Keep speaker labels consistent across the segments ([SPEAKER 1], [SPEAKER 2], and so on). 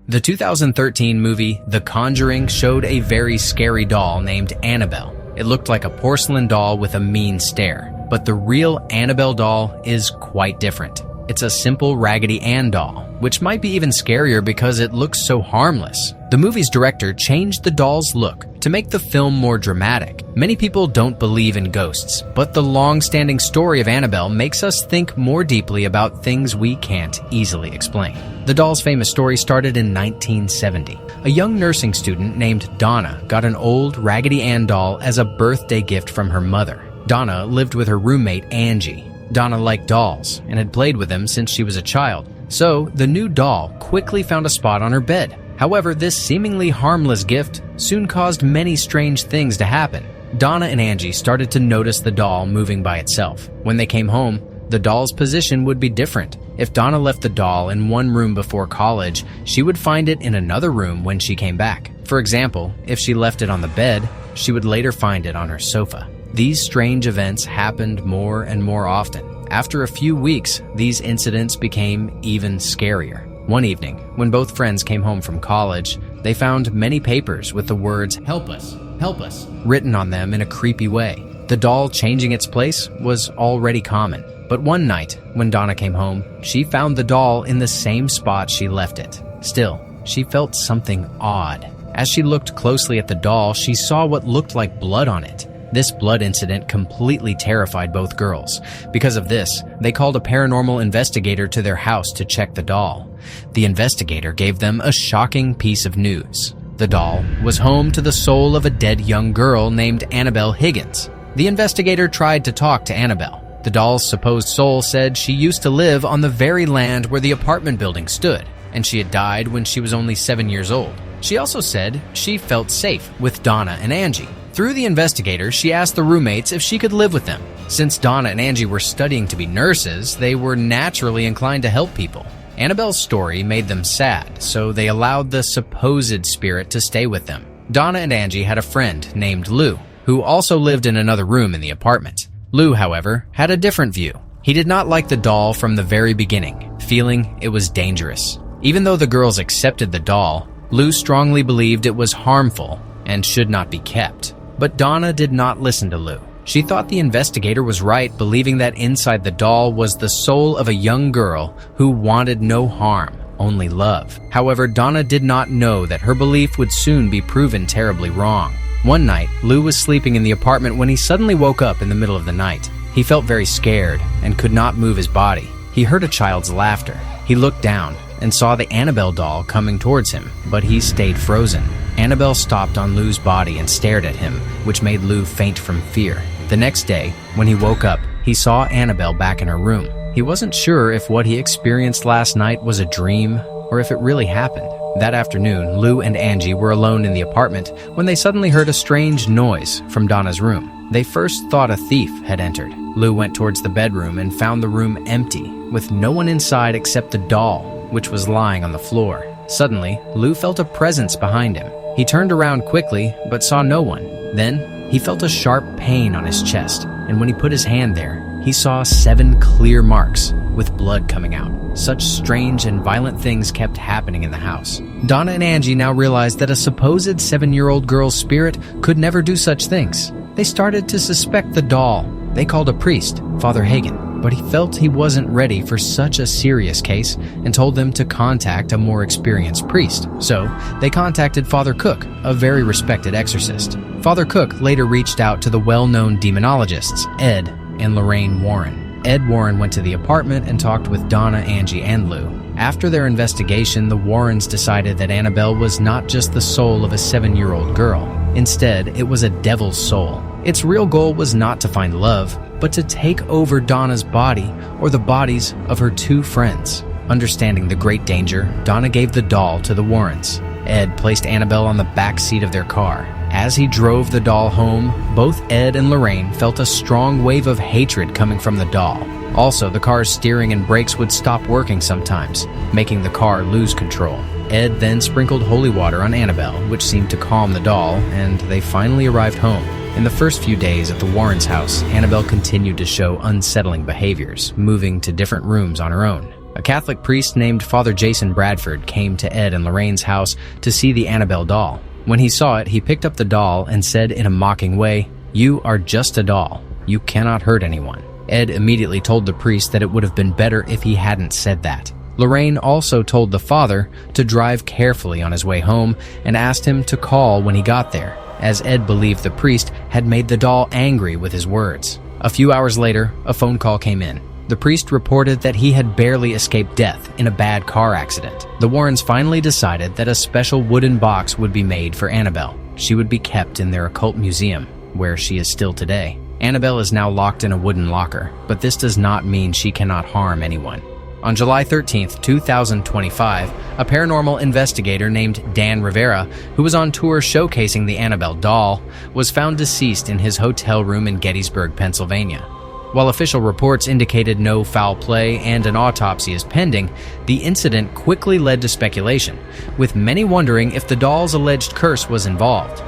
[SPEAKER 1] The 2013 movie The Conjuring showed a very scary doll named Annabelle. It looked like a porcelain doll with a mean stare, but the real Annabelle doll is quite different. It's a simple Raggedy Ann doll, which might be even scarier because it looks so harmless. The movie's director changed the doll's look to make the film more dramatic. Many people don't believe in ghosts, but the long-standing story of Annabelle makes us think more deeply about things we can't easily explain. The doll's famous story started in 1970. A young nursing student named Donna got an old Raggedy Ann doll as a birthday gift from her mother. Donna lived with her roommate Angie. Donna liked dolls and had played with them since she was a child, so the new doll quickly found a spot on her bed. However, this seemingly harmless gift soon caused many strange things to happen. Donna and Angie started to notice the doll moving by itself. When they came home, the doll's position would be different. If Donna left the doll in one room before college, she would find it in another room when she came back. For example, if she left it on the bed, she would later find it on her sofa. These strange events happened more and more often. After a few weeks, these incidents became even scarier. One evening, when both friends came home from college, they found many papers with the words, "Help us, help us," written on them in a creepy way. The doll changing its place was already common. But one night, when Donna came home, she found the doll in the same spot she left it. Still, she felt something odd. As she looked closely at the doll, she saw what looked like blood on it. This blood incident completely terrified both girls. Because of this, they called a paranormal investigator to their house to check the doll. The investigator gave them a shocking piece of news. The doll was home to the soul of a dead young girl named Annabelle Higgins. The investigator tried to talk to Annabelle. The doll's supposed soul said she used to live on the very land where the apartment building stood, and she had died when she was only 7 years old. She also said she felt safe with Donna and Angie. Through the investigator, she asked the roommates if she could live with them. Since Donna and Angie were studying to be nurses, they were naturally inclined to help people. Annabelle's story made them sad, so they allowed the supposed spirit to stay with them. Donna and Angie had a friend named Lou, who also lived in another room in the apartment. Lou, however, had a different view. He did not like the doll from the very beginning, feeling it was dangerous. Even though the girls accepted the doll, Lou strongly believed it was harmful and should not be kept. But Donna did not listen to Lou. She thought the investigator was right, believing that inside the doll was the soul of a young girl who wanted no harm, only love. However, Donna did not know that her belief would soon be proven terribly wrong. One night, Lou was sleeping in the apartment when he suddenly woke up in the middle of the night. He felt very scared and could not move his body. He heard a child's laughter. He looked down and saw the Annabelle doll coming towards him, but he stayed frozen. Annabelle stopped on Lou's body and stared at him, which made Lou faint from fear. The next day, when he woke up, he saw Annabelle back in her room. He wasn't sure if what he experienced last night was a dream or if it really happened. That afternoon, Lou and Angie were alone in the apartment when they suddenly heard a strange noise from Donna's room. They first thought a thief had entered. Lou went towards the bedroom and found the room empty, with no one inside except the doll, which was lying on the floor. Suddenly, Lou felt a presence behind him. He turned around quickly, but saw no one. Then, he felt a sharp pain on his chest, and when he put his hand there, he saw 7 clear marks with blood coming out. Such strange and violent things kept happening in the house. Donna and Angie now realized that a supposed 7-year-old girl's spirit could never do such things. They started to suspect the doll. They called a priest, Father Hagen, but he felt he wasn't ready for such a serious case and told them to contact a more experienced priest. So, they contacted Father Cook, a very respected exorcist. Father Cook later reached out to the well-known demonologists, Ed and Lorraine Warren. Ed Warren went to the apartment and talked with Donna, Angie, and Lou. After their investigation, the Warrens decided that Annabelle was not just the soul of a 7-year-old girl. Instead, it was a devil's soul. Its real goal was not to find love, but to take over Donna's body or the bodies of her 2 friends. Understanding the great danger, Donna gave the doll to the Warrens. Ed placed Annabelle on the back seat of their car. As he drove the doll home, both Ed and Lorraine felt a strong wave of hatred coming from the doll. Also, the car's steering and brakes would stop working sometimes, making the car lose control. Ed then sprinkled holy water on Annabelle, which seemed to calm the doll, and they finally arrived home. In the first few days at the Warrens' house, Annabelle continued to show unsettling behaviors, moving to different rooms on her own. A Catholic priest named Father Jason Bradford came to Ed and Lorraine's house to see the Annabelle doll. When he saw it, he picked up the doll and said in a mocking way, "You are just a doll. You cannot hurt anyone." Ed immediately told the priest that it would have been better if he hadn't said that. Lorraine also told the father to drive carefully on his way home and asked him to call when he got there, as Ed believed the priest had made the doll angry with his words. A few hours later, a phone call came in. The priest reported that he had barely escaped death in a bad car accident. The Warrens finally decided that a special wooden box would be made for Annabelle. She would be kept in their occult museum, where she is still today. Annabelle is now locked in a wooden locker, but this does not mean she cannot harm anyone. On July 13th, 2025, a paranormal investigator named Dan Rivera, who was on tour showcasing the Annabelle doll, was found deceased in his hotel room in Gettysburg, Pennsylvania. While official reports indicated no foul play and an autopsy is pending, the incident quickly led to speculation, with many wondering if the doll's alleged curse was involved.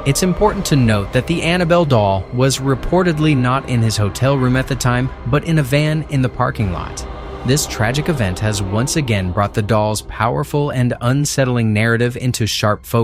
[SPEAKER 1] It's important to note that the Annabelle doll was reportedly not in his hotel room at the time, but in a van in the parking lot. This tragic event has once again brought the doll's powerful and unsettling narrative into sharp focus.